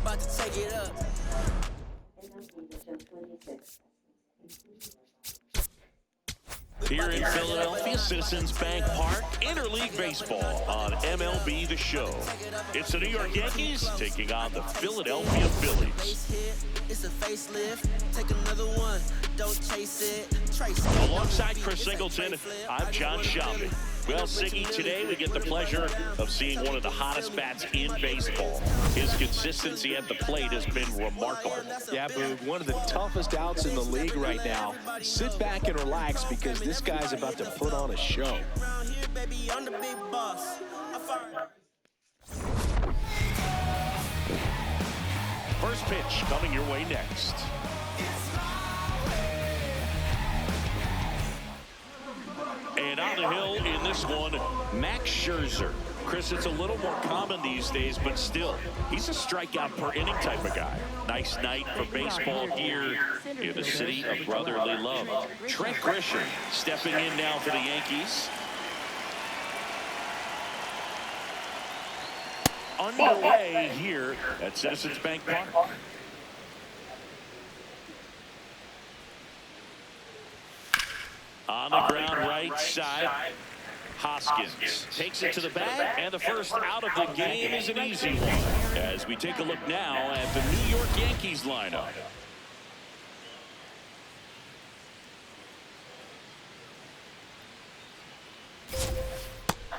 about to take it up. Here in Philadelphia, Citizens Bank Park, interleague baseball on MLB The Show. It's the New York Yankees taking on the Philadelphia Phillies. It's a facelift. Take another one. Don't chase it. Alongside Chris Singleton, I'm John Shambi. Well, Siggy, today we get the pleasure of seeing one of the hottest bats in baseball. His consistency at the plate has been remarkable. Yeah, Boog, one of the toughest outs in the league right now. Sit back and relax because this guy's about to put on a show. First pitch coming your way next. And on the hill in this one, Max Scherzer. Chris, it's a little more common these days, but still, he's a strikeout per inning type of guy. Nice night for baseball here in the city of brotherly love. Trent Grisham stepping in now for the Yankees. Underway here at Citizens Bank Park. On the ground right side, Hoskins takes it to the bag, and the first out of the game is an easy one. As we take a look now at the New York Yankees lineup.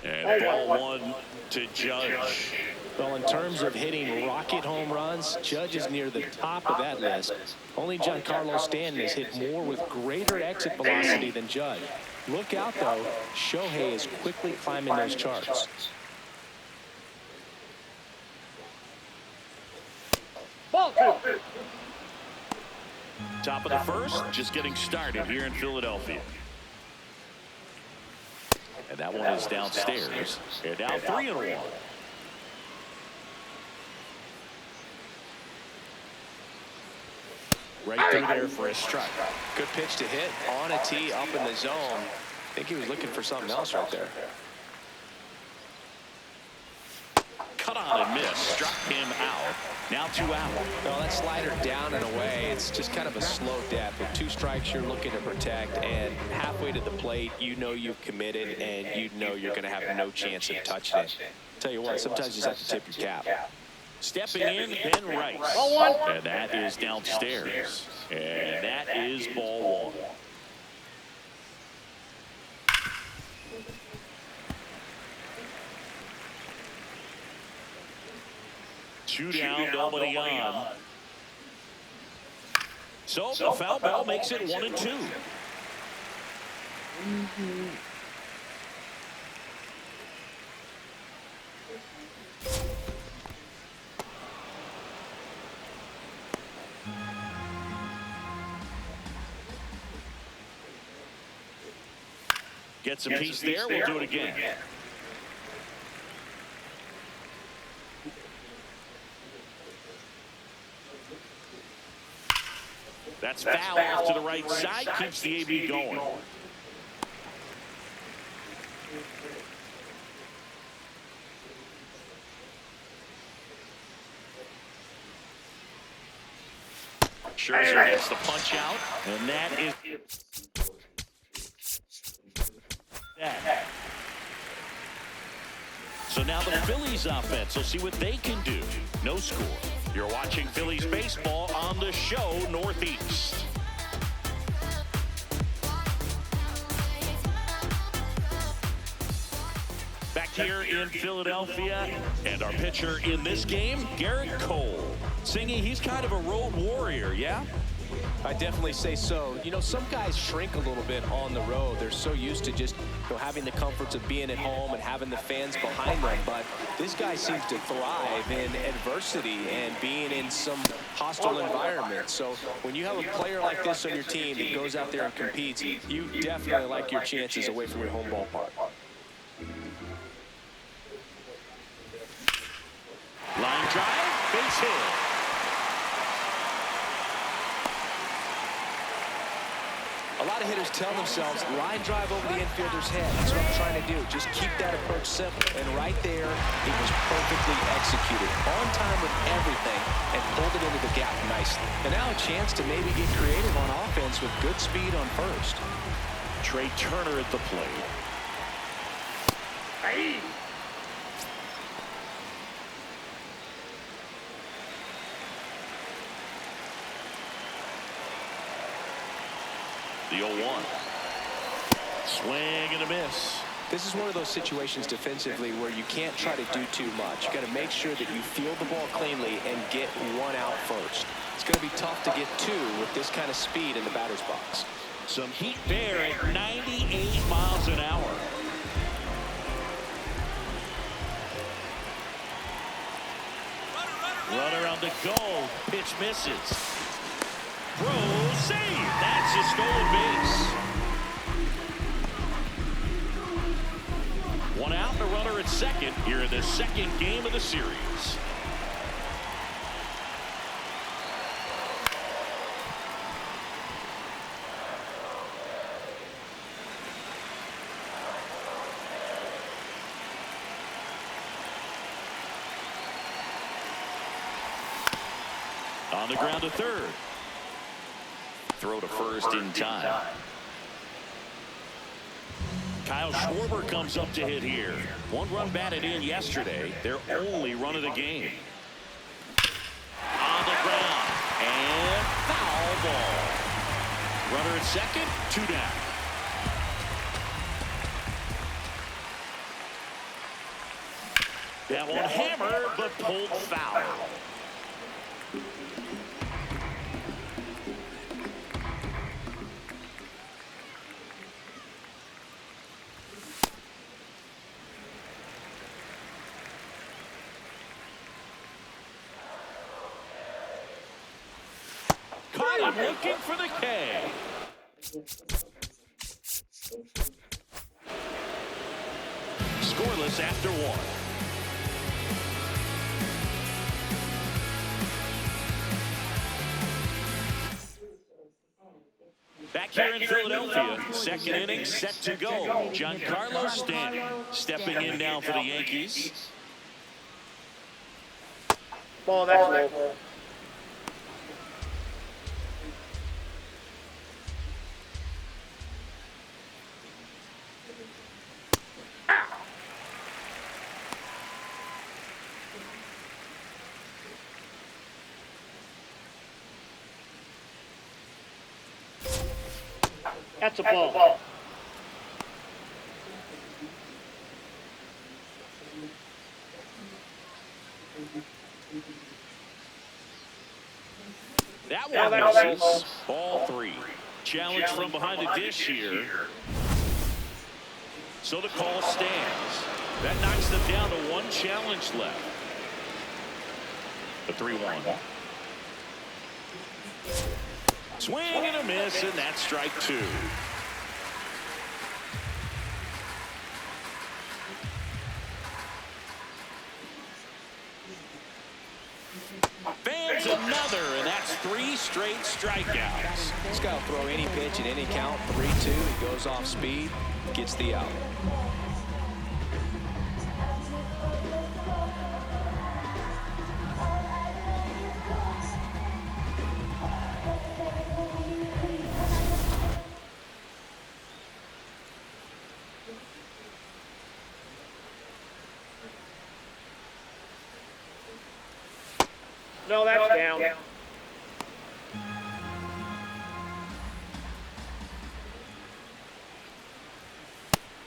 And ball one to Judge. Well, in terms of hitting rocket home runs, Judge is near the top of that list. Only Giancarlo Stanton has hit more with greater exit velocity than Judge. Look out, though. Shohei is quickly climbing those charts. Ball two. Top of the first, just getting started here in Philadelphia. And that one is downstairs. And now 3-1. Right through there for a strike. Good pitch to hit on a tee up in the zone. I think he was looking for something else right there. Cut on and miss. Struck him out. Now 2 out. Well, that slider down and away, it's just kind of a slow death. With 2 strikes, you're looking to protect, and halfway to the plate, you know you've committed, and you know you're going to have no chance of touching it. Tell you what, sometimes you just have to tip your cap. Stepping in, Ben Rice. And that is downstairs. And that is ball 1. Two down, nobody on. So the foul ball makes it 1-2. Gets a piece there. We'll do it again. That's foul off to the right side. Keeps the AB going. Scherzer gets the punch out, and that is that. So now the Phillies offense will see what they can do. No score. You're watching Phillies baseball on the show Northeast. Back here in Philadelphia, and our pitcher in this game, Garrett Cole. Singy, he's kind of a road warrior, yeah? I definitely say so. You know, some guys shrink a little bit on the road. They're so used to just, having the comforts of being at home and having the fans behind them. But this guy seems to thrive in adversity and being in some hostile environment. So when you have a player like this on your team that goes out there and competes, you definitely like your chances away from your home ballpark. Line drive, base hit. A lot of hitters tell themselves, line drive over the infielder's head. That's what I'm trying to do. Just keep that approach simple. And right there, it was perfectly executed. On time with everything. And and pulled it into the gap nicely. And now a chance to maybe get creative on offense with good speed on first. Trey Turner at the plate. Hey. The 0-1. Swing and a miss. This is one of those situations defensively where you can't try to do too much. You got to make sure that you field the ball cleanly and get one out first. It's going to be tough to get two with this kind of speed in the batter's box. Some heat there at 98 miles an hour. Runner on the go. Pitch misses. Throw, save. That's a stolen base. One out and a runner at second here in the second game of the series. On the ground to third. Throw to first in time. Kyle Schwarber comes up to hit here. One run batted in yesterday. Their only run of the game. On the ground. And foul ball. Runner at second. 2 down. That one hammered but pulled foul. Caught him looking for the K. Scoreless after 1. Back here in Philadelphia, second inning set to go. Giancarlo Stanton stepping in now for the Yankees. Ball, that's low. That's a ball. That one misses. Ball 3. Challenge from behind the dish here. So the call stands. That knocks them down to 1 challenge left. The 3-1. Swing and a miss, and that's strike 2. Fans another, and that's 3 straight strikeouts. This guy will throw any pitch at any count. 3-2. He goes off speed, gets the out. No, that's down.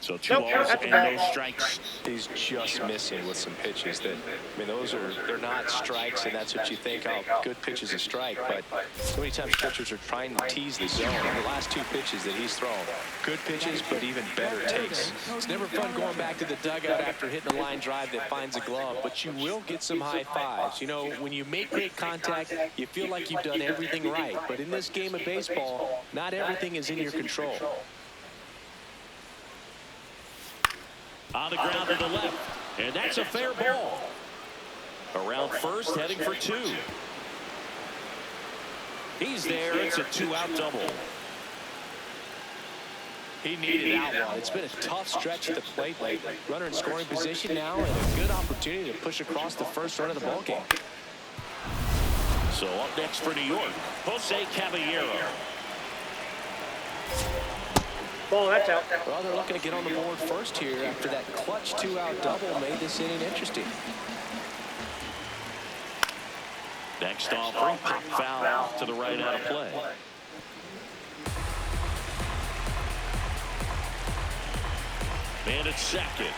So 2 balls and no strikes. He's just missing with some pitches that, I mean, they're not strikes, and that's what you think, oh, good pitch is a strike, but so many times pitchers are trying to tease the zone. And the last 2 pitches that he's thrown, good pitches, but even better takes. It's never fun going back to the dugout after hitting a line drive that finds a glove, but you will get some high fives. You know, when you make great contact, you feel like you've done everything right, but in this game of baseball, not everything is in your control. On the ground to the left, and that's a fair ball. Around first, heading for 2. He's there. It's a 2-out double. He needed out one. It's been a tough stretch at the plate lately. Runner in scoring position now, and a good opportunity to push across the first run of the ballgame. So up next for New York, Jose Caballero. Ball, that's out. Well, they're looking to get on the board first here after that clutch 2-out double made this inning interesting. Next offering, pop foul to the right out of play. Man at second.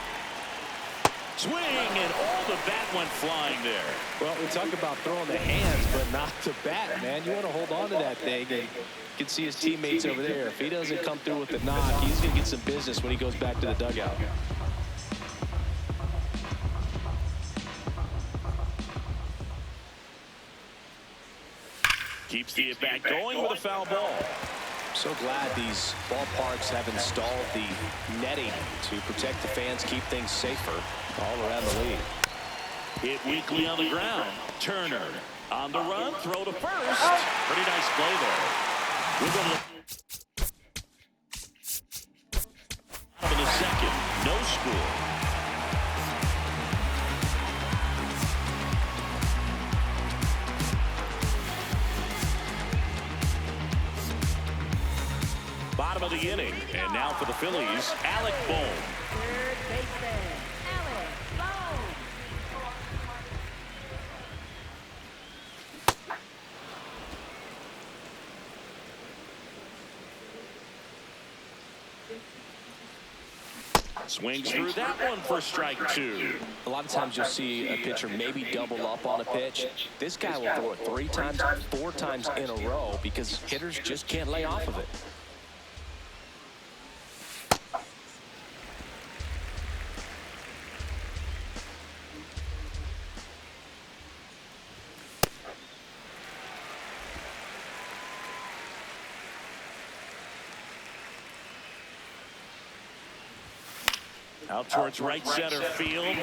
Swing, and all the bat went flying there. Well, we talk about throwing the hands, but not the bat, man. You want to hold on to that thing, and you can see his teammates over there. If he doesn't come through with the knock, he's going to get some business when he goes back to the dugout. Keeps the at-bat going with a foul ball. So glad these ballparks have installed the netting to protect the fans, keep things safer all around the league. Hit weakly on the ground. Turner on the run, throw to first. Pretty nice play there. We're going to in the second. No score. Bottom of the inning, and now for the Phillies, Alec Bohm. Third baseman, Alec Bohm. Swings through that one for strike two. A lot of times you'll see a pitcher maybe double up on a pitch. This guy will throw it 3 times, 4 times in a row because hitters just can't lay off of it. Out towards right center field.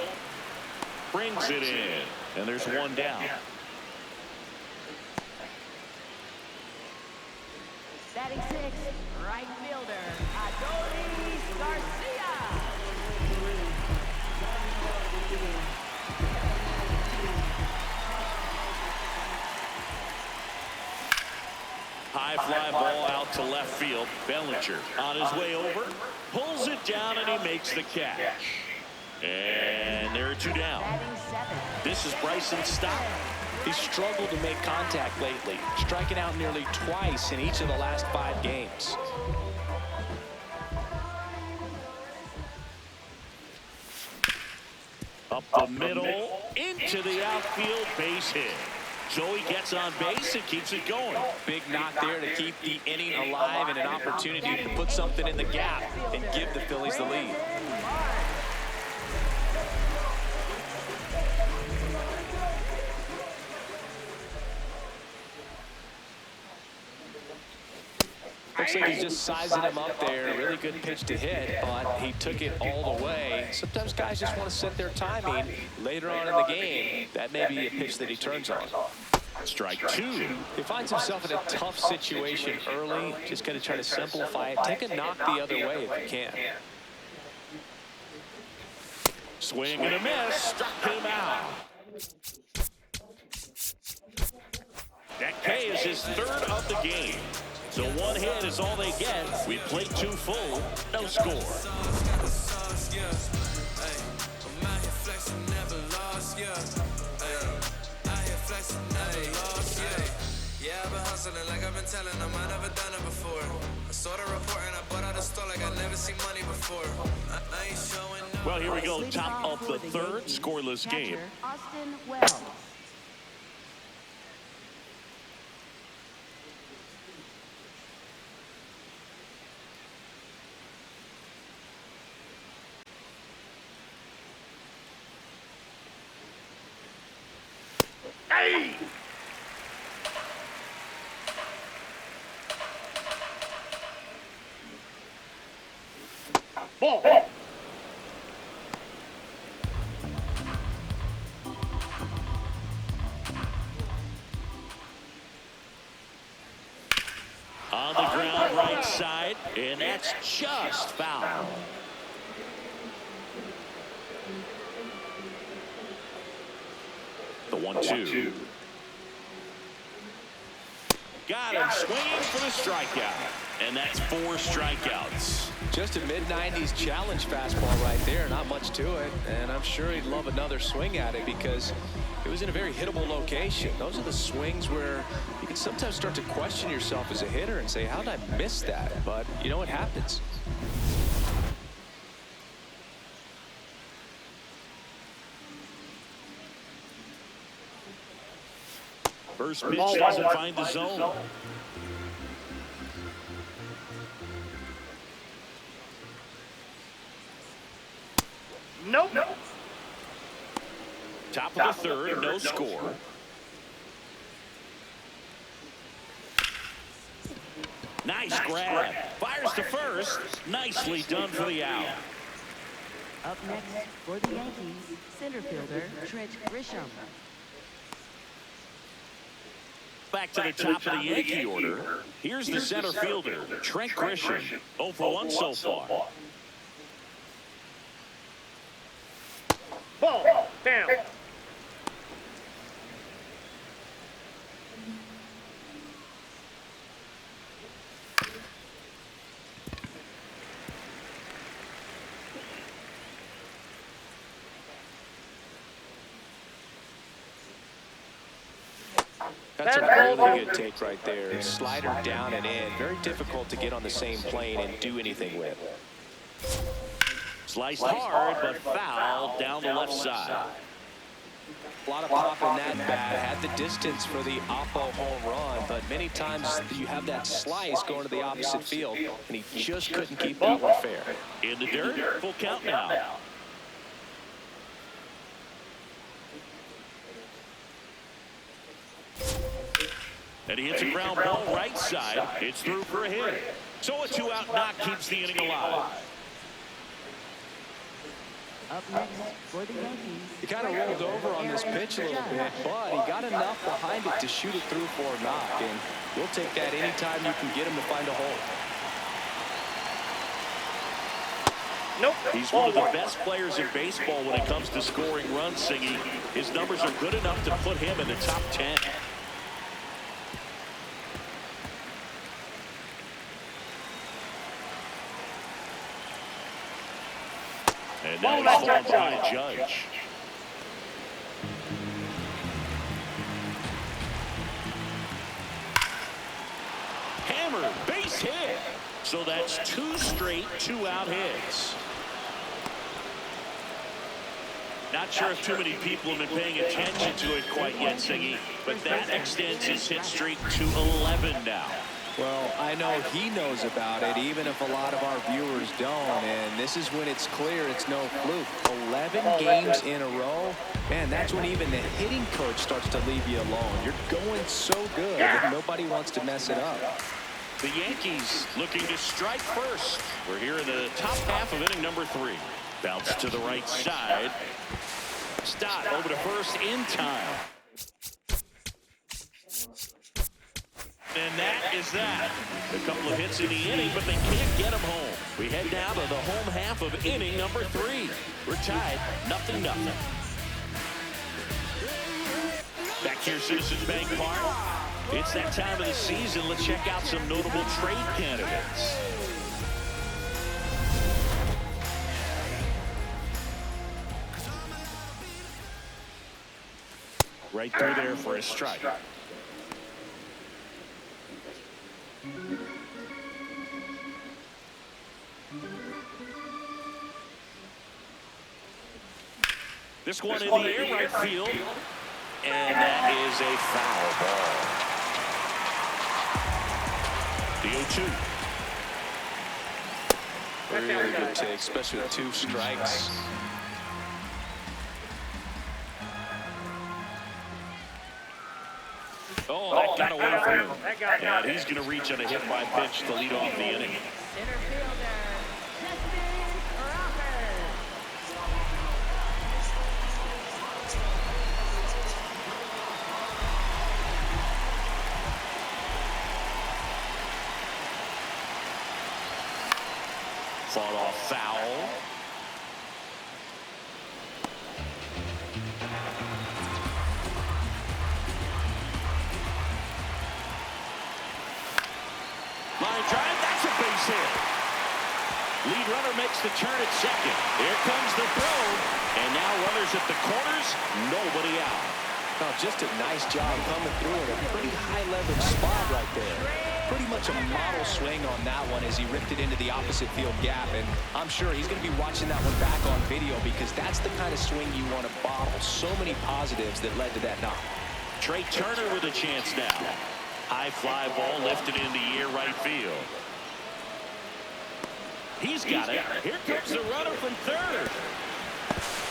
Brings it in. And there's one down. Batting 6th, right fielder, Adolis Garcia. High fly ball out to left field. Bellinger on his way over. Pulls it down and he makes the catch. And there are 2 down. Batting 7th. This is Bryson Stott. He's struggled to make contact lately, striking out nearly twice in each of the last 5 games. Up the middle, into the outfield, base hit. Joey gets on base and keeps it going. Big knock there to keep the inning alive and an opportunity to put something in the gap and give the Phillies the lead. Looks like he's just sizing him up there. Really good pitch to hit, but he took it all the way. Sometimes guys just want to set their timing later on in the game. That may be a pitch that he turns on. Strike 2. He finds himself in a tough situation early. Just got to try to simplify it. Take a knock the other way if you can. Swing and a miss. Struck him out. That K is his 3rd of the game. So 1 hit is all they get. We played 2 full. No score. Yeah, I've been hustling like I've been telling them I never done it before. I saw the report and I bought out a store like I never seen money before. I ain't showing no. Well, here we go. Top of the 3rd. Scoreless game. Austin Wells. Hey! Ball. On the ground right side, and that's just foul. The 1-2. Got him swinging for the strikeout. And that's 4 strikeouts. Just a mid-90s challenge fastball right there. Not much to it. And I'm sure he'd love another swing at it because it was in a very hittable location. Those are the swings where you can sometimes start to question yourself as a hitter and say, how did I miss that? But, you know, it happens. First pitch doesn't find the zone. Nope. Top of the third, no score. Nice grab. Fires to first. Nicely done for the out. Up next for the Yankees, center fielder Trent Grisham. Back to the top of the Yankee order. Here's the center fielder, Trent Grisham. 0 for 1 so far. Ball down. That's a really good take right there. Slider down and in. Very difficult to get on the same plane and do anything with. Sliced hard, but foul down the left side. A lot of pop in that bat. Had the distance for the Oppo home run, but many times you have that slice going to the opposite field, and he just couldn't keep that one fair. In the dirt, full count now. And he hits a ground ball right side. It's through for a hit. So a 2-out knock keeps the inning alive. Up next for the Yankees. He kind of rolled over on this pitch a little bit, but he got enough behind it to shoot it through for a knock, and you'll take that anytime you can get him to find a hole. Nope. He's one of the best players in baseball when it comes to scoring runs, Singy. His numbers are good enough to put him in the top 10. And now he's falling behind Judge. Hammer, base hit. So that's 2 straight 2-out hits. Not sure if too many people have been paying attention to it quite yet, Singy, but that extends his hit streak to 11 now. Well, I know he knows about it, even if a lot of our viewers don't. And this is when it's clear it's no fluke. 11 games in a row. Man, that's when even the hitting coach starts to leave you alone. You're going so good that nobody wants to mess it up. The Yankees looking to strike first. We're here in the top half of inning number 3. Bounce to the right side. Stott over to first in time. And that is that. A couple of hits in the inning, but they can't get him home. We head down to the home half of inning number 3. We're tied 0-0. Back here, Citizens Bank Park. It's that time of the season. Let's check out some notable trade candidates. Right through there for a strike. This one in the air, right field. And that is a foul ball. The 0-2. Really good take, especially with 2 strikes. Oh, that got away from him. And he's going to reach on a hit by pitch to lead off the inning. Center fielder Justin Rocker. Fought off foul. Line drive, that's a base hit. Lead runner makes the turn at second. Here comes the throw. And now runners at the corners, nobody out. Oh, just a nice job coming through in a pretty high-leverage spot right there. Pretty much a model swing on that one as he ripped it into the opposite field gap. And I'm sure he's going to be watching that one back on video because that's the kind of swing you want to bottle. So many positives that led to that knock. Trey Turner with a chance now. High fly ball lifted into air right field. He's got it. Here comes the runner from third.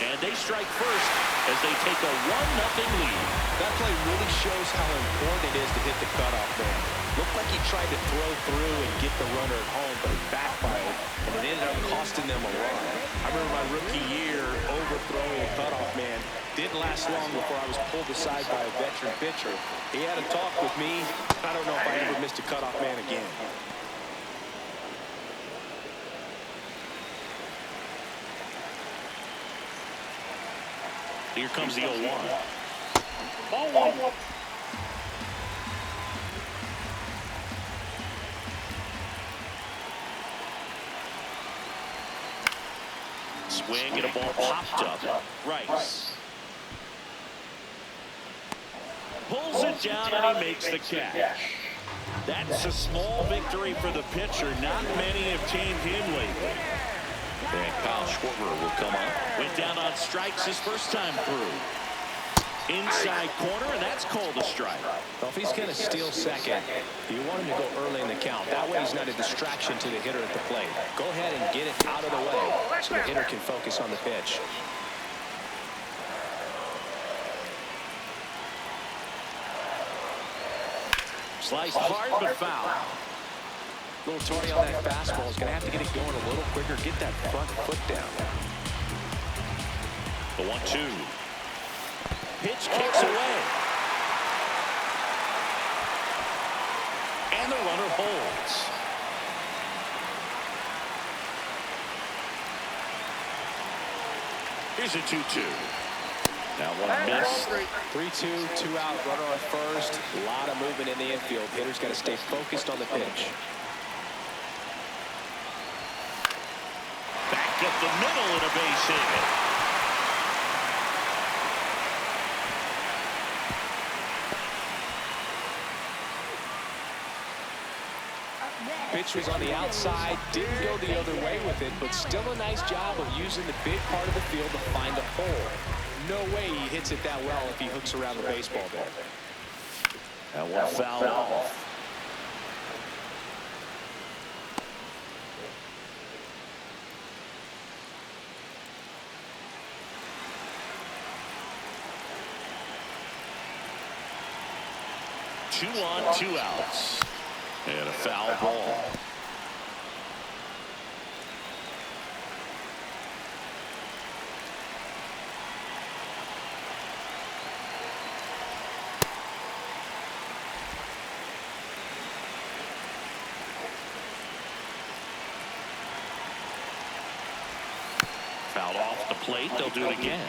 And they strike first as they take a 1-0 lead. That play really shows how important it is to hit the cutoff man. Looked like he tried to throw through and get the runner at home, but it backfired, and it ended up costing them a run. I remember my rookie year overthrowing a cutoff man. Didn't last long before I was pulled aside by a veteran pitcher. He had a talk with me. I don't know if I ever missed a cutoff man again. Here comes the 0-1. Ball one. Swing and a ball popped up. Rice pulls it down and he makes the catch. That's a small victory for the pitcher. Not many have tamed him lately. And Kyle Schwarber will come up. Went down on strikes his first time through. Inside corner, and that's called a strike. Well, if he's going to steal second, you want him to go early in the count. That way he's not a distraction to the hitter at the plate. Go ahead and get it out of the way so the hitter can focus on the pitch. Sliced hard but foul. Little Torrey on that fastball is going to have to get it going a little quicker. Get that front foot down. The 1-2. Pitch kicks away. And the runner holds. Here's a 2-2. Now one miss. 3-2, 2 out, runner on first. A lot of movement in the infield. Hitter's got to stay focused on the pitch. Back up the middle and a base hit. Pitch was on the outside, didn't go the other way with it, but still a nice job of using the big part of the field to find a hole. No way he hits it that well if he hooks around the baseball there. That one fouled off. Two on, 2 outs. And a foul ball. Fouled off the plate. They'll do it again.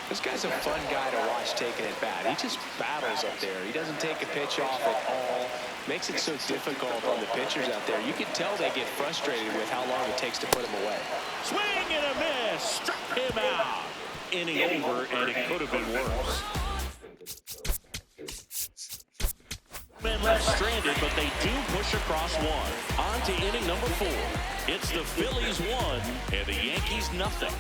This guy's a fun guy to watch taking it bat. He just battles up there. He doesn't take a pitch off at all. Makes it so difficult on the pitchers out there. You can tell they get frustrated with how long it takes to put him away. Swing and a miss. Struck him out. Inning over, and it could have been worse. Men left stranded, but they do push across one. On to inning number 4. It's the Phillies 1 and the Yankees nothing.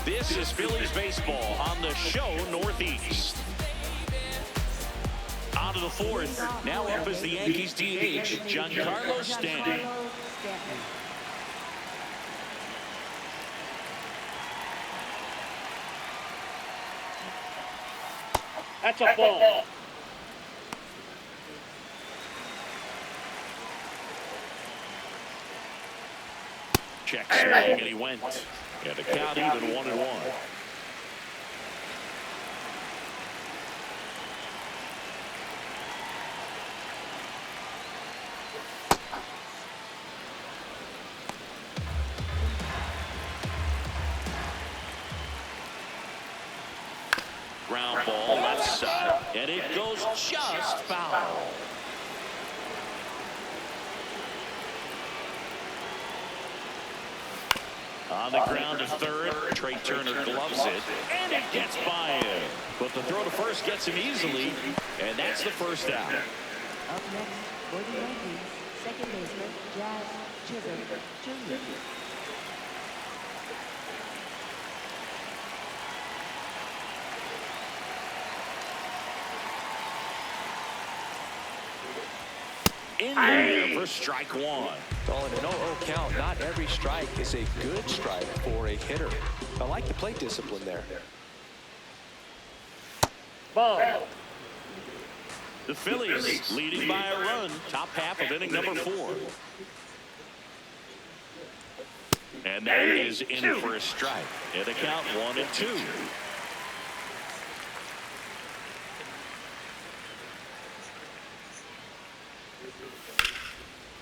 This is Phillies baseball on the show Northeast. On to the 4th. Now up is the Yankees DH, Giancarlo Stanton. That's a ball. Check swing, and he went. And the count even 1-1. ground ball left side, and it goes just foul. On the ground to third, Trey Turner gloves it, and it gets by him. But the throw to first gets him easily, and that's the first out. Up next for the Yankees, second baseman Jazz Chisholm Jr. In there for strike one. On an 0-0 count, not every strike is a good strike for a hitter. I like the plate discipline there. Ball. The Phillies leading by a run, top half of inning number 4. And that is in for a strike. And the count 1-2.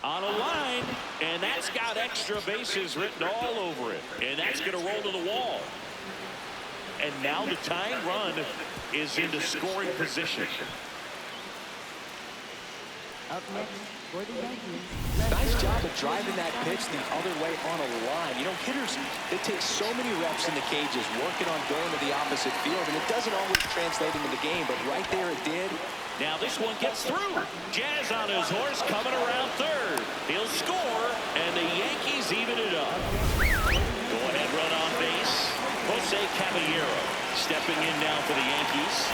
On a line, and that's got extra bases written all over it. And that's going to roll to the wall. And now the tying run is into scoring position. Up next for the Yankees. Nice job of driving that pitch the other way on a line. You know, hitters, they take so many reps in the cages working on going to the opposite field, and it doesn't always translate into the game, but right there it did. Now this one gets through. Jazz on his horse coming around third. He'll score, and the Yankees even it up. Go ahead, run on base. Jose Caballero stepping in now for the Yankees.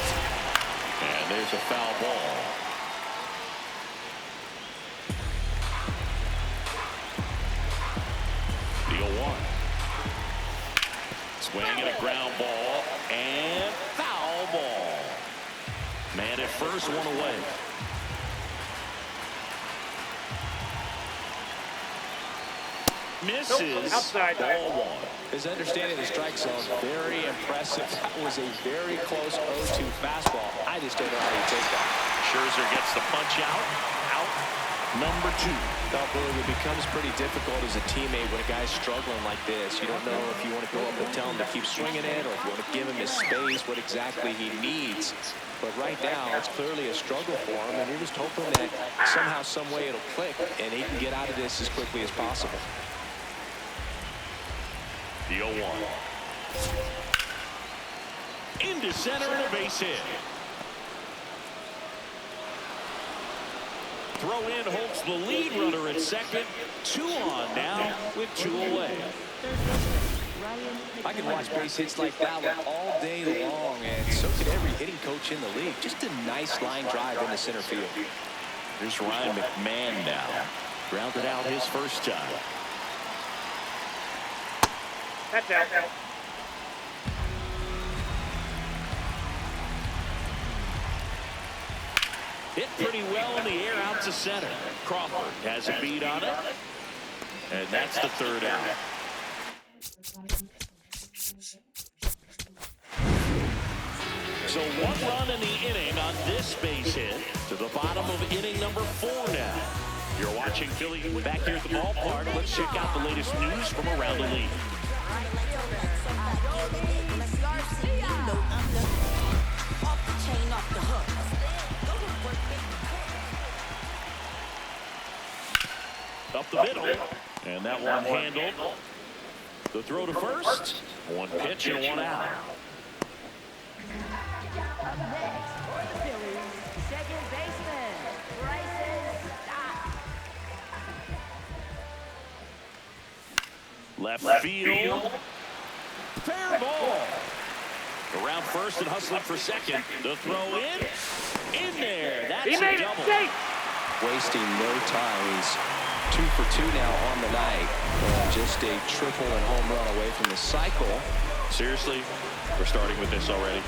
And there's a foul ball. The 0-1. Swing and a ground ball, and foul ball. Man at first, one away. Misses. Outside. Ball 1. His understanding of the strike zone, very impressive. That was a very close 0-2 fastball. I just don't know how you take that. Scherzer gets the punch out. Out number 2. It becomes pretty difficult as a teammate when a guy's struggling like this. You don't know if you want to go up and tell him to keep swinging it, or if you want to give him his space, what exactly he needs. But right now, it's clearly a struggle for him, and you're just hoping that somehow, some way it'll click, and he can get out of this as quickly as possible. The 0-1. Into center and a base hit. Throw in holds the lead runner at second. 2 on now with 2 away. I can watch base hits like that one all day long, and so could every hitting coach in the league. Just a nice line drive into center field. Here's Ryan McMahon now. Grounded out his first time. That's out. Hit pretty well in the air out to center. Crawford has a beat on it. And that's the third out. So 1 run in the inning on this base hit to the bottom of inning number 4 now. You're watching Philly back here at the ballpark. Let's check out the latest news from around the league. Up the middle, and that one handled. The throw to first. 1 pitch and 1 out. Up next for the Phillies, second baseman Bryson Stott. Left field. Fair ball. Around first and hustling for second. The throw in there. That's He a made it double. safe. Wasting no time. He's 2 for 2 now on the night. And just a triple and home run away from the cycle. Seriously, we're starting with this already.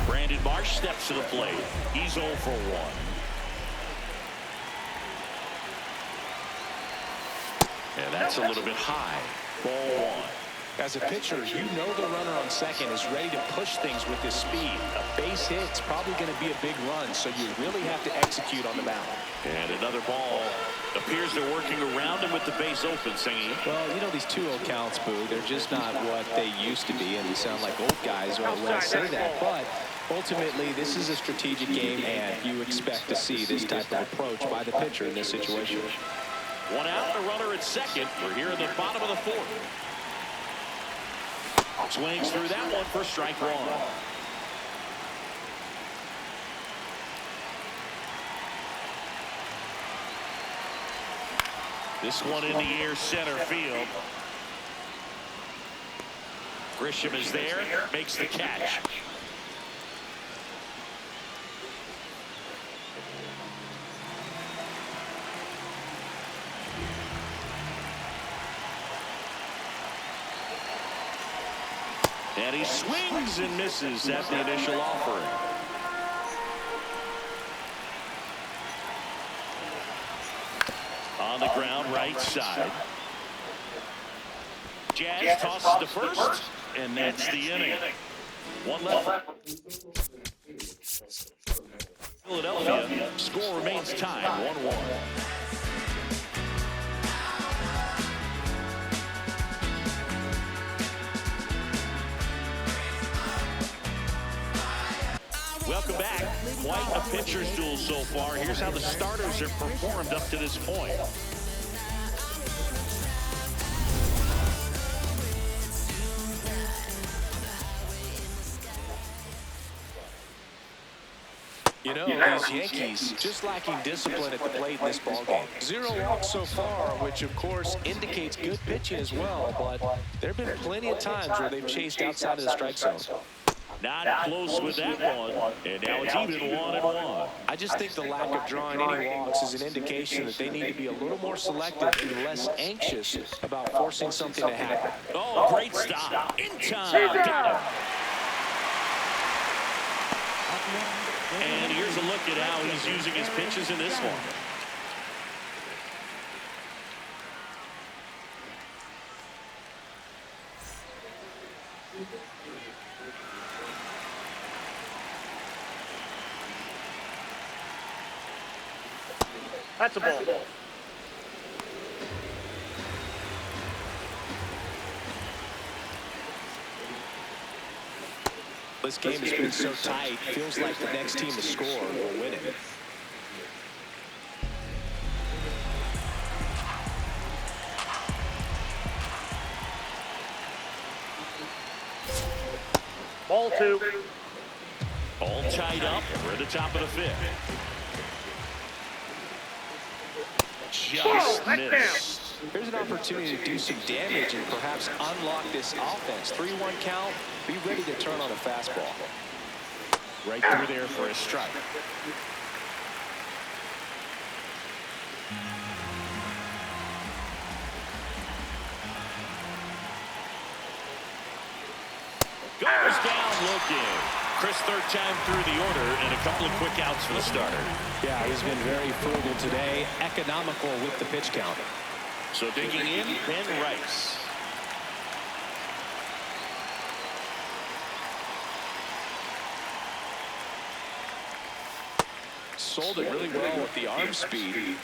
Brandon Marsh steps to the plate. He's 0 for 1. And that's a little bit high. Ball 1. As a pitcher, you know the runner on second is ready to push things with his speed. A base hit's probably going to be a big run, so you really have to execute on the mound. And another ball. The appears they're working around him with the base open, Singy. Well, you know, these 2-0 counts, Boo, they're just not what they used to be, and we sound like old guys when I say that. But ultimately, this is a strategic game, and you expect to see this type of approach by the pitcher in this situation. One out, and a runner at second. We're here in the bottom of the fourth. Swings through that one for strike one. This one in the air, center field. Grisham is there, makes the catch. And he swings and misses at the initial offering. On the ground, right side. Jazz tosses to first, and that's the inning. One left. Philadelphia, score remains tied, 1-1. Welcome back. Quite a pitcher's duel so far. Here's how the starters have performed up to this point. You know, these Yankees just lacking discipline at the plate in this ballgame. 0 walks so far, which of course indicates good pitching as well, but there have been plenty of times where they've chased outside of the strike zone. Not close with that one, and now it's even 1-1. I just think the lack of drawing any walks is an indication that they need to be a little more selective and less anxious about forcing something to happen. Oh, great stop. In time. Got him. And here's a look at how he's using his pitches in this one. That's a ball. This game has been so tight, feels like the next team to score will win it. Ball 2. All tied up. We're at the top of the fifth. Just missed. Here's an opportunity to do some damage and perhaps unlock this offense. 3-1 count. Be ready to turn on a fastball. Right through there for a strike. Goes down looking. Chris, third time through the order, and a couple of quick outs for the starter. Yeah, he's been very frugal today. Economical with the pitch count. So digging in, Ben Rice. Sold it really well with the arm speed.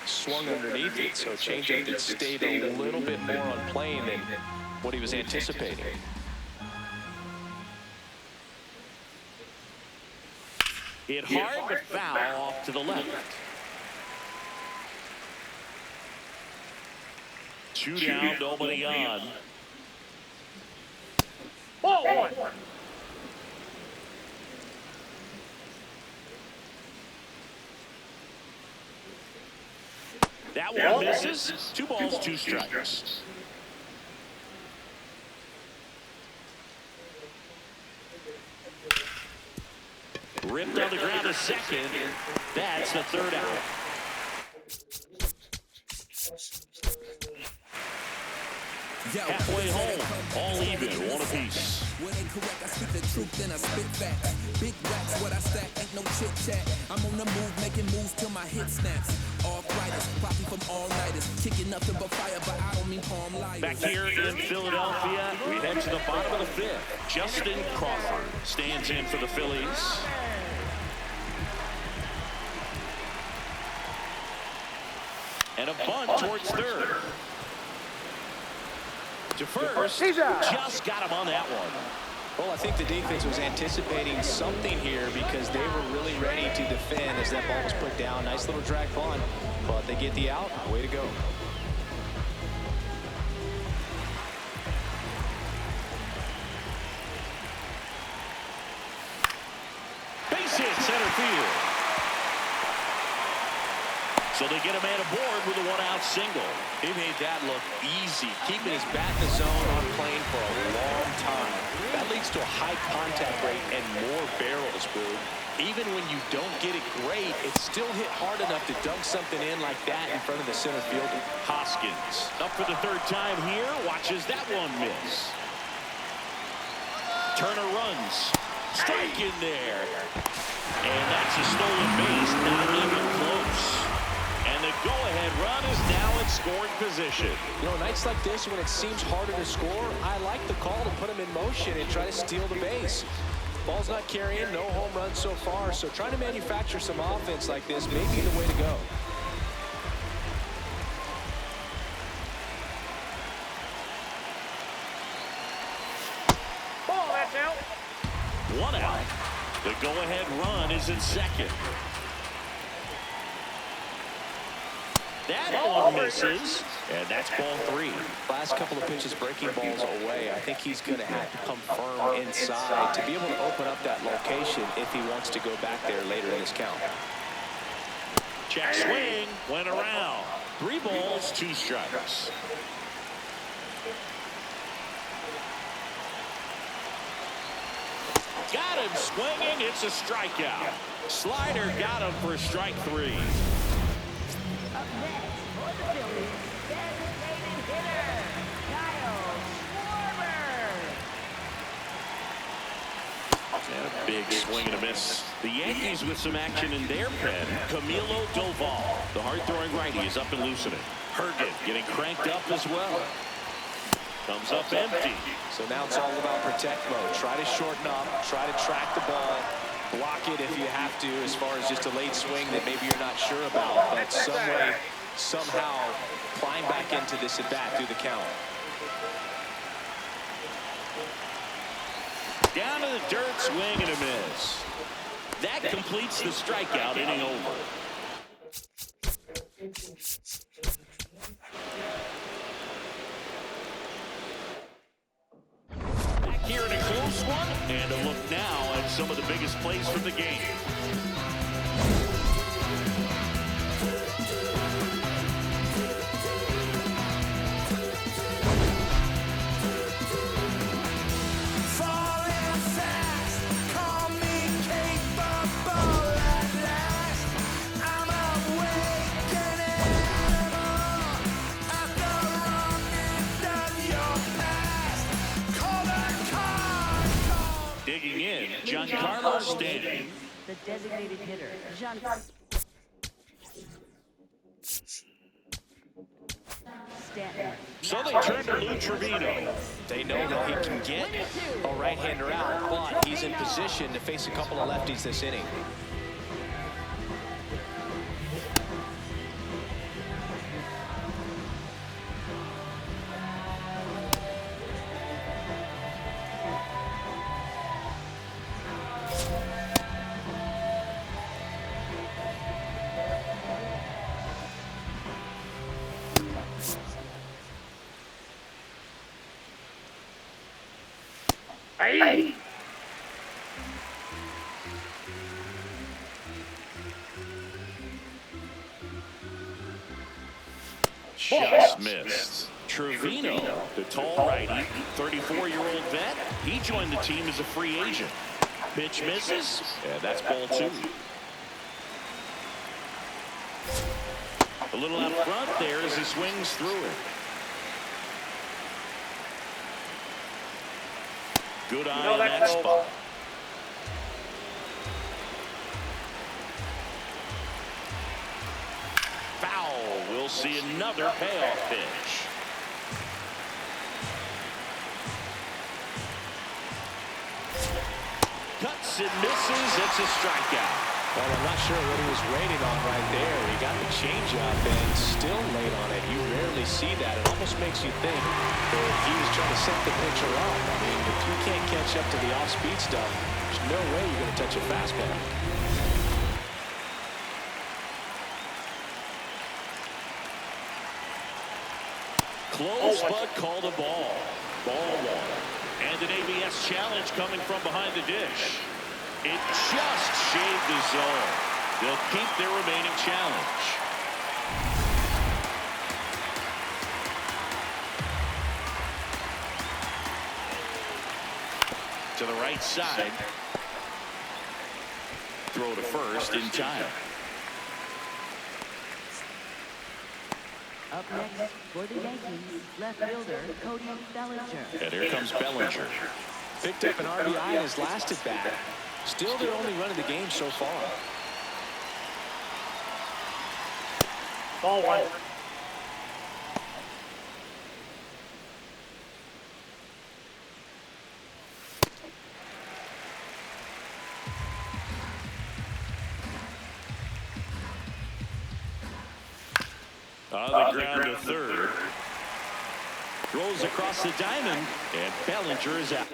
Swung underneath it, so changeup that stayed a little bit more on plane than what he was anticipating. Hit hard, but foul off to the left. 2 down, nobody on. Ball 1. That one misses. 2 balls, 2 strikes. Ripped on the ground to second. That's the third out. Halfway home, all even, 1 apiece. When ain't correct, I speak the truth, then I spit facts. Big racks, what I stack, ain't no chit chat. I'm on the move, making moves till my hit snaps. Arthritis, popping from all-nighters. Kicking nothing but fire, but I don't mean palm lighters. Back here in Philadelphia, we head to the bottom of the fifth. Justin Crawford stands in for the Phillies. And a bunt towards third. To first, just got him on that one. Well, I think the defense was anticipating something here because they were really ready to defend as that ball was put down. Nice little drag bunt, but they get the out. Way to go. Base hit center field. So they get a man aboard with a one-out single. He made that look easy, keeping his bat in the zone on plane for a long time. That leads to a high contact rate and more barrels, Boog. Even when you don't get it great, it's still hit hard enough to dunk something in like that in front of the center fielder. Hoskins up for the third time here. Watches that one miss. Turner runs. Strike in there. And that's a stolen base. Not even close. And the go-ahead run is now in scoring position. You know, nights like this, when it seems harder to score, I like the call to put him in motion and try to steal the base. Ball's not carrying, no home runs so far, so trying to manufacture some offense like this may be the way to go. Ball, that's out. One out. The go-ahead run is in second. That one misses, and that's ball three. Last couple of pitches breaking balls away. I think he's going to have to come firm inside to be able to open up that location if he wants to go back there later in this count. Check swing, went around. 3 balls, 2 strikes. Got him swinging, it's a strikeout. Slider got him for strike 3. Up next for the Phillies, designated hitter, Kyle Schwarber. And a big swing and a miss. The Yankees with some action in their pen. Camilo Doval, the hard-throwing righty, is up and loosening. Hergen getting cranked up as well. Comes up empty. So now it's all about protect mode. Try to shorten up, try to track the ball, block it if you have to, as far as just a late swing that maybe you're not sure about, but some way, somehow climb back into this at bat through the count. Down to the dirt, swing and a miss. That completes the strikeout inning over. Back here in a close one, and a look now at some of the biggest plays from the game. Digging in, Giancarlo Stanton. The designated hitter, Stanton. So they turn to Lou Trevino. They know that he can get a right-hander out, but he's in position to face a couple of lefties this inning. Hey. Just missed. Trevino, the tall righty, 34-year-old vet, he joined the team as a free agent. Pitch misses, and that's ball 2. A little out front there as he swings through it. Good eye on that spot. Foul. We'll see another payoff pitch. Cuts and misses. It's a strikeout. Well, I'm not sure what he was rating on right there. He got the changeup and still late on it. You rarely see that. It almost makes you think that he was trying to set the pitcher up. I mean, if you can't catch up to the off-speed stuff, there's no way you're going to touch a fastball. Close, but called a ball. Ball one. And an ABS challenge coming from behind the dish. It just shaved the zone. They'll keep their remaining challenge. To the right side. Throw to first in time. Up next for the Yankees, left fielder Cody Bellinger. And here comes Bellinger. Picked up an RBI in his last at bat. Still their only run of the game so far. Ball one. On the ground to third. Throws across the diamond, and Bellinger is out.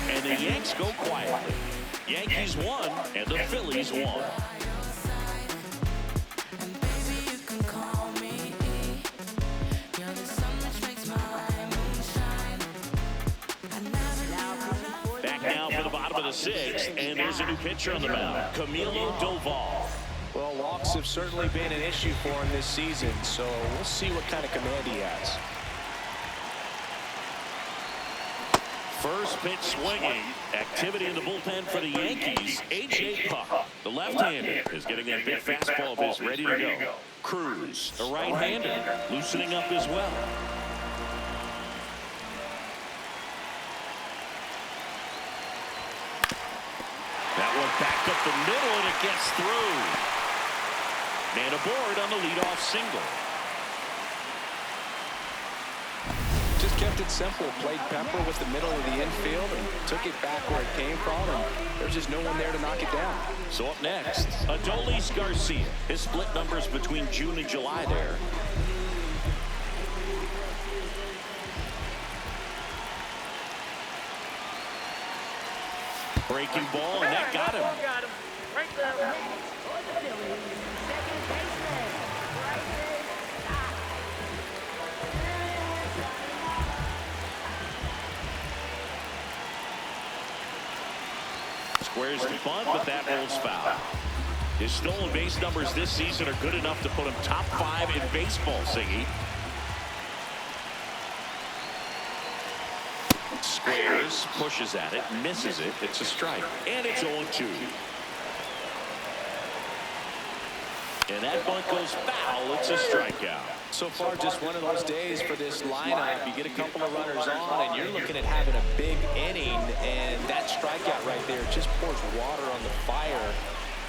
And the Yanks go quietly. Yankees won, and the Phillies won. Back now for the bottom of the sixth, and there's a new pitcher on the mound, Camilo Doval. Well, walks have certainly been an issue for him this season, so we'll see what kind of command he has. First pitch swinging. Activity in the bullpen for the Yankees. A.J. Puck, the left-hander, is getting that big fastball of his ready to go. Cruz, the right-hander, loosening up as well. That one backed up the middle, and it gets through. Man aboard on the leadoff single. Just kept it simple. Played pepper with the middle of the infield and took it back where it came from, and there's just no one there to knock it down. So up next, Adolis Garcia. His split numbers between June and July there. Breaking ball, and that got him. Got him. Right there. For the Phillies, second baseman, Bryson Stott. Squares to bunt, but that rolls foul. His stolen base numbers this season are good enough to put him top 5 in baseball, Siggy. Squares, pushes at it, misses it. It's a strike, and it's 0-2. And that bunt goes foul. It's a strikeout. So far, just one of those days for this lineup. You get a couple of runners on, and you're looking at having a big inning, and that strikeout right there just pours water on the fire.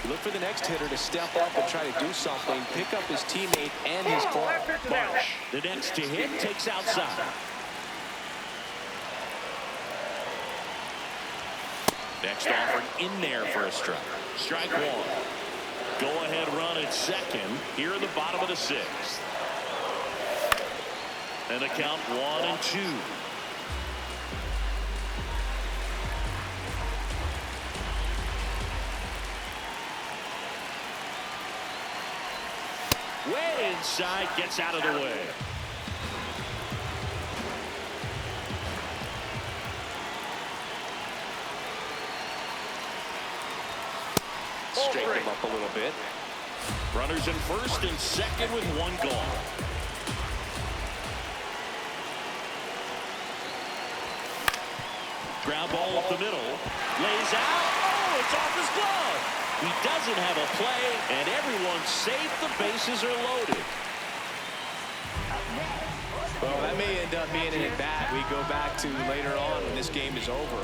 You look for the next hitter to step up and try to do something, pick up his teammate and his glove. Marsh, the next to hit, takes outside. Next offering in there for a strike. Strike one. Go-ahead run at second here in the bottom of the sixth. And a count 1-2. Way inside, gets out of the way. Straighten him up a little bit. Runners in first and second with one gone. Ground ball up the middle. Lays out. Oh, it's off his glove. He doesn't have a play, and everyone's safe. The bases are loaded. Well, that may end up being an at-bat we go back to later on when this game is over.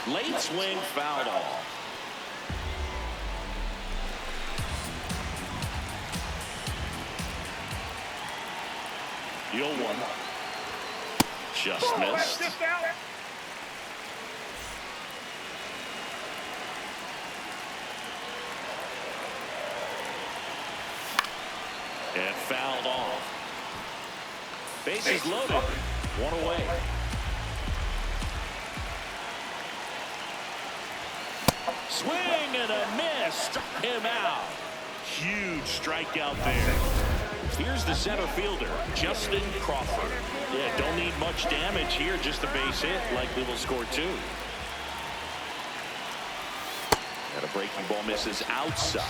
Late swing, fouled off. The 0-1. Just missed. Just out. And fouled off. Bases loaded. One away. Swing and a miss. Struck him out. Huge strikeout there. Here's the center fielder, Justin Crawford. Yeah, don't need much damage here. Just a base hit. Likely will score 2. And a breaking ball misses outside.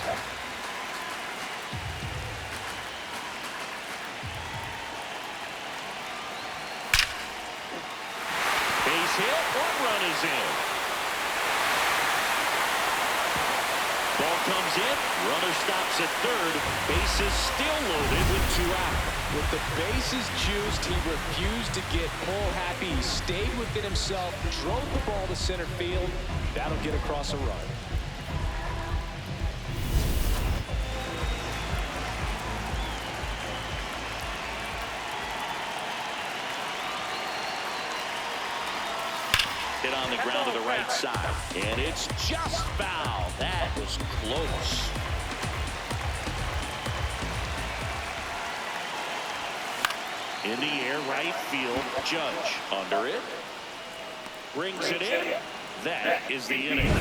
Base hit. 1 run is in. Ball comes in. Runner stops at third. Bases still loaded with 2 out. With the bases juiced, he refused to get pull happy. He stayed within himself, drove the ball to center field. That'll get across a run. Hit on the ground to the right side. And it's just foul. That was close. In the air, right field. Judge under it. Brings it in. That is the inning.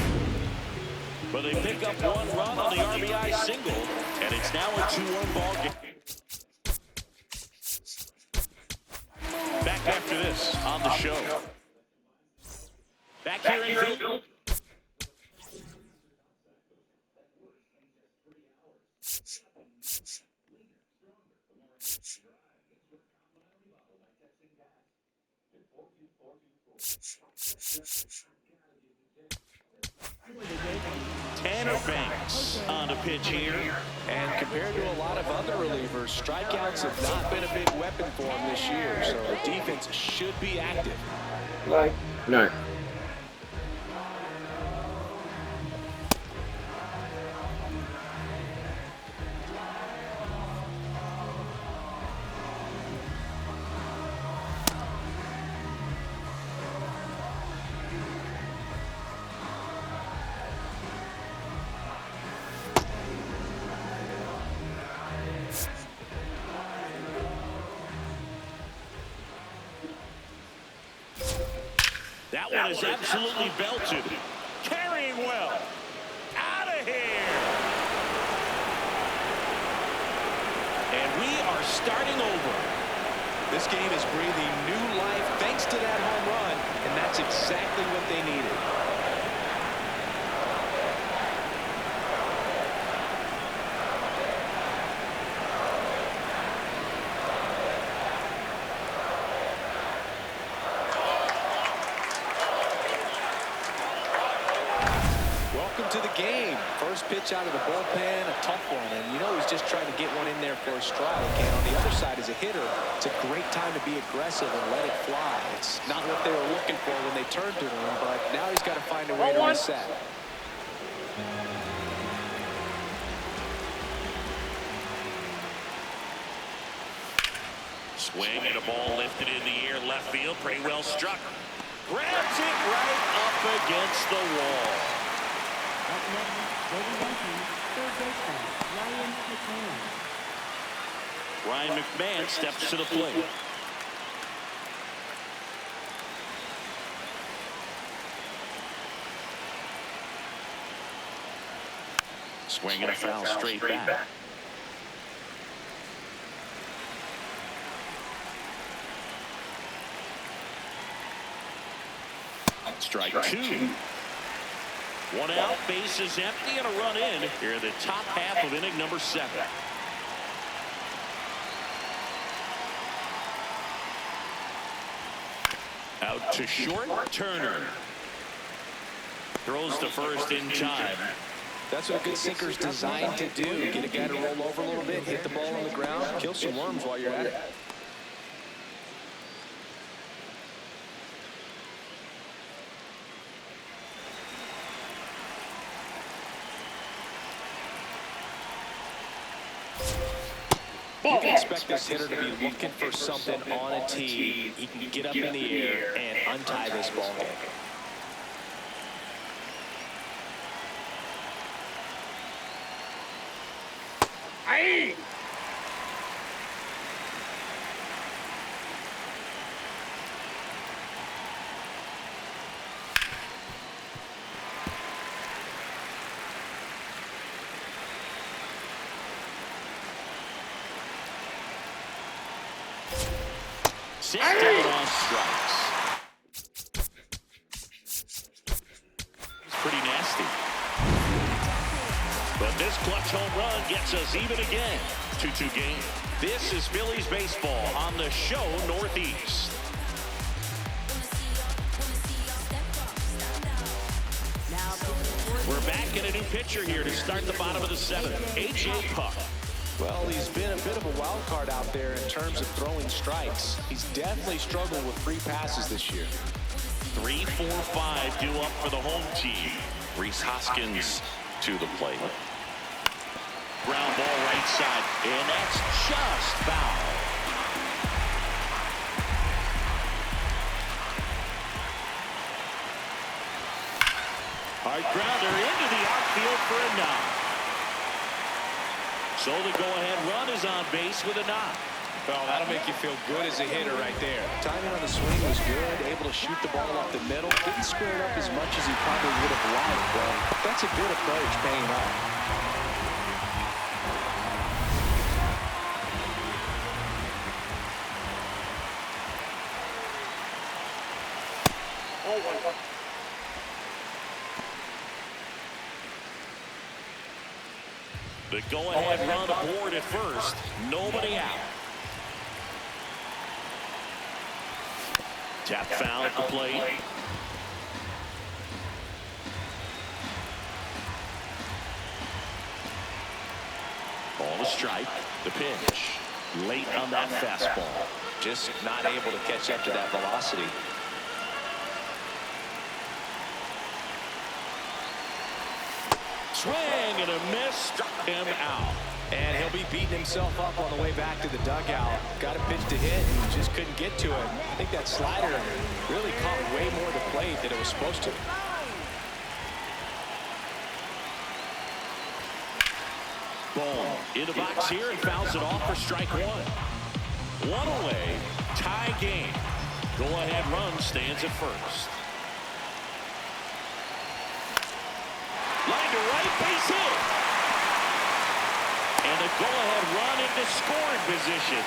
But they pick up 1 run on the RBI single. And it's now a 2-1 ball game. Back after this on the show. Back here in field. Tanner Banks on the pitch here. And compared to a lot of other relievers, strikeouts have not been a big weapon for him this year. So the defense should be active. No. That one is absolutely belted. Carrying well. Out of here. And we are starting over. This game is breathing new life thanks to that home run, and that's exactly what they needed. To the game. First pitch out of the bullpen, a tough one, and you know he's just trying to get one in there for a strike. And on the other side, as a hitter, it's a great time to be aggressive and let it fly. It's not what they were looking for when they turned to him, but now he's got to find a way to reset. Swing and a ball lifted in the air, left field, pretty well struck. Grabs it right up against the wall. Up next for the Yankees, third baseman Ryan McMahon. Ryan McMahon steps to the plate. Swing and a foul straight back. Strike 2. 1 out, base is empty, and a run in here in the top half of inning number 7. Out to short, Turner. Throws to first in time. That's what a good sinker's designed to do. Get a guy to roll over a little bit, hit the ball on the ground, kill some worms while you're at it. You can expect this hitter to be looking for something on a tee. He can get up in the air and untie this ball game. Aye. Set down on strikes. It's pretty nasty. But this clutch home run gets us even again. 2-2 game. This is Phillies baseball on the show Northeast. We're back in a new pitcher here to start the bottom of the seventh. A.J. Puck. Well, he's been a bit of a wild card out there in terms of throwing strikes. He's definitely struggled with free passes this year. 3, 4, 5 due up for the home team. Rhys Hoskins to the plate. Ground ball right side, and that's just foul. Hard grounder into the outfield for a knock. So the go-ahead run is on base with a knock. Well, that'll make you feel good as a hitter right there. Timing on the swing was good, able to shoot the ball up the middle. Didn't square it up as much as he probably would have liked, but that's a good approach paying off. The go-ahead run aboard at first. Nobody out. Tap foul at the plate. Ball to strike. The pitch. Late on that fastball. Just not able to catch up to that velocity. Swing and a miss, struck him out. And he'll be beating himself up on the way back to the dugout. Got a pitch to hit and just couldn't get to it. I think that slider really caught way more of the plate than it was supposed to. Ball in the box here and fouls it off for strike one. One away, tie game. Go-ahead run stands at first. Line to right, base hit. And a go-ahead run into scoring position.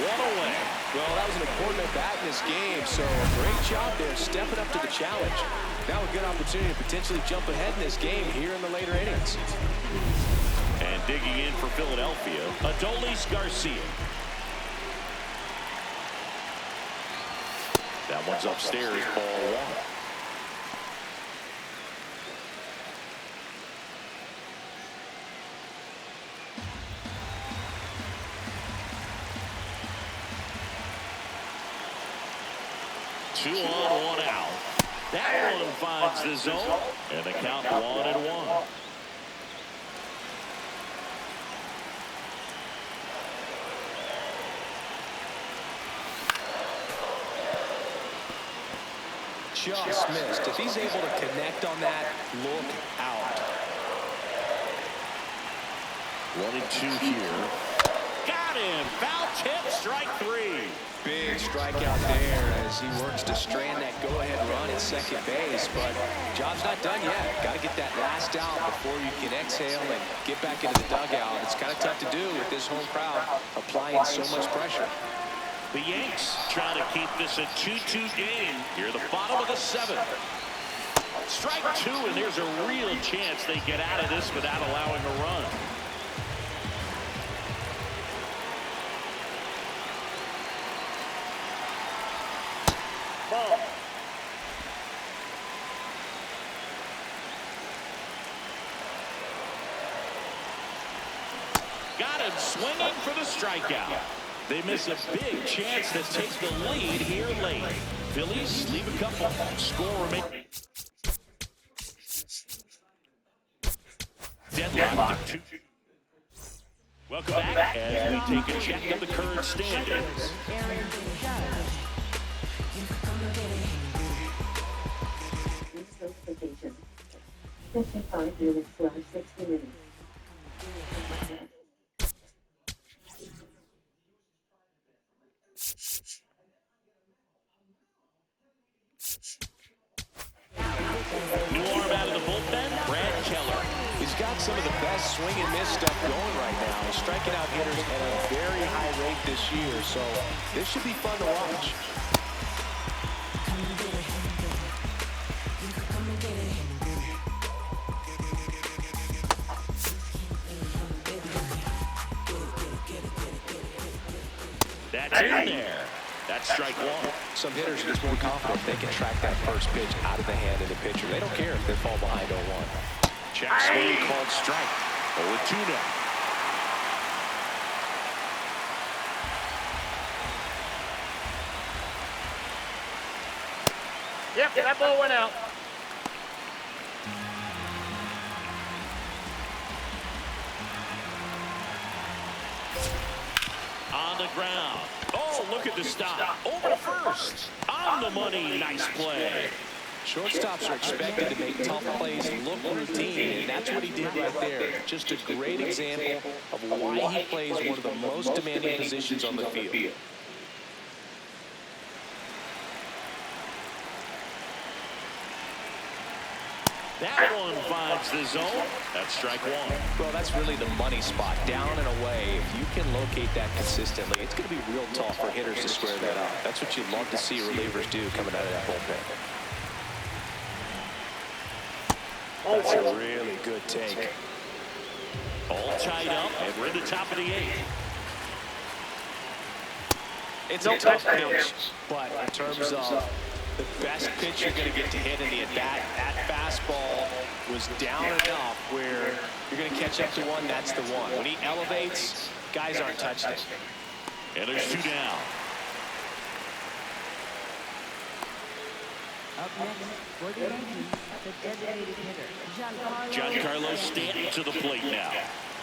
One away. Well, that was an important at-bat in this game, so a great job there stepping up to the challenge. Now a good opportunity to potentially jump ahead in this game here in the later innings. And digging in for Philadelphia, Adolis Garcia. That one's upstairs, ball one. Two on, one out. That one finds the zone, and the count 1-1. Just missed. If he's able to connect on that, look out. 1-2 here. Got him. Foul tip, strike three. Big strikeout there as he works to strand that go-ahead run at second base, but job's not done yet. Got to get that last out before you can exhale and get back into the dugout. It's kind of tough to do with this home crowd applying so much pressure. The Yanks trying to keep this a 2-2 game here at the bottom of the seventh. Strike two, and there's a real chance they get out of this without allowing a run. Got him swinging for the strikeout. They miss a big chance to take the lead here late. Phillies leave a couple. Score remaining. Deadlock to 2. Welcome back as we take a check of the current standings. Notification. 55 minutes / 60 minutes. New arm out of the bullpen, Brad Keller. He's got some of the best swing and miss stuff going right now. He's striking out hitters at a very high rate this year, so this should be fun to watch. That's in there. That's strike one. Some hitters are just more confident they can track that first pitch out of the hand of the pitcher. They don't care if they fall behind 0-1. Check swing called strike. 0-2 now. Yep, that ball went out. On the ground. Oh, look at the stop. Over to first. On the money. Nice play. Shortstops are expected to make tough plays look routine, and that's what he did right there. Just a great example of why he plays one of the most demanding positions on the field. That one finds the zone. That's strike one. Well, that's really the money spot, down and away. If you can locate that consistently, it's going to be real tough for hitters to square that up. That's what you'd love to see relievers do coming out of that bullpen. That's a really good take. All tied up, and we're in the top of the 8th. It's a tough pitch, but in terms of the best pitch you're going to get to hit in the at-bat, that fastball was down enough where you're going to catch up to one, that's the one. When he elevates, guys aren't touching it. And there's 2 down. Up next for the Yankees, the designated hitter, Giancarlo Stanton to the plate now.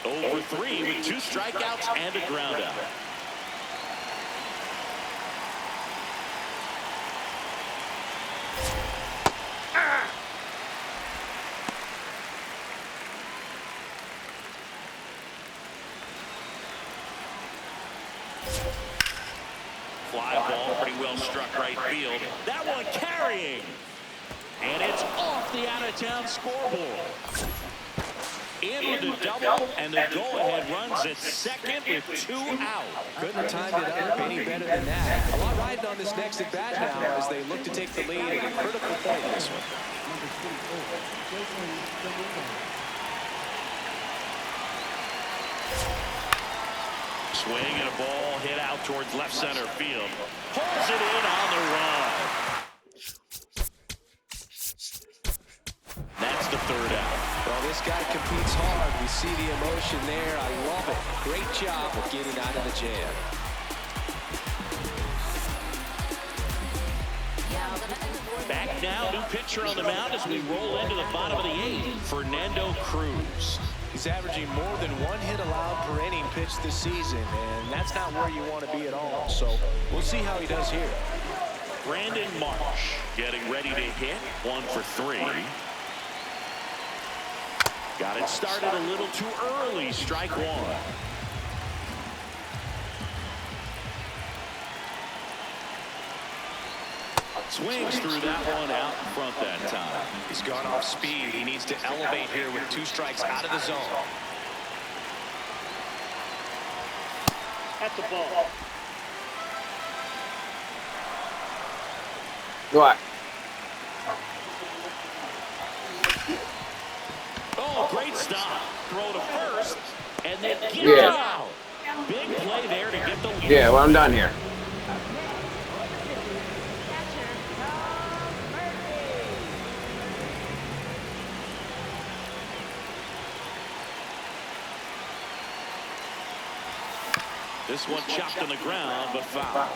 0-for-3 with 2 strikeouts and a ground out. Fly ball pretty well struck right field. That one carrying. And it's off the out-of-town scoreboard. In with the double, and the go-ahead runs at second with 2 out. Couldn't have timed it up any better than that. A lot riding on this next at-bat now as they look to take the lead at a critical point in this one. Swing and a ball hit out towards left center field. Pulls it in on the run. That's the 3rd out. Well, this guy competes hard. We see the emotion there. I love it. Great job of getting out of the jam. Back now, new pitcher on the mound as we roll into the bottom of the 8th, Fernando Cruz. He's averaging more than 1 hit allowed per inning pitched this season, and that's not where you want to be at all. So we'll see how he does here. Brandon Marsh getting ready to hit. 1-for-3. Got it started a little too early. Strike one. Swings through that one out in front that time. He's gone off speed. He needs to elevate here with 2 strikes out of the zone. That's a ball. What? Oh, great stop. Throw to first, and then get it out. Big play there to get the lead. Yeah, well, I'm done here. This one chopped on the ground, but foul.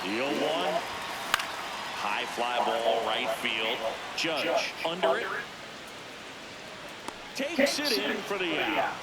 The 0-1. High fly ball, right field. Judge under it. Takes it in for the out.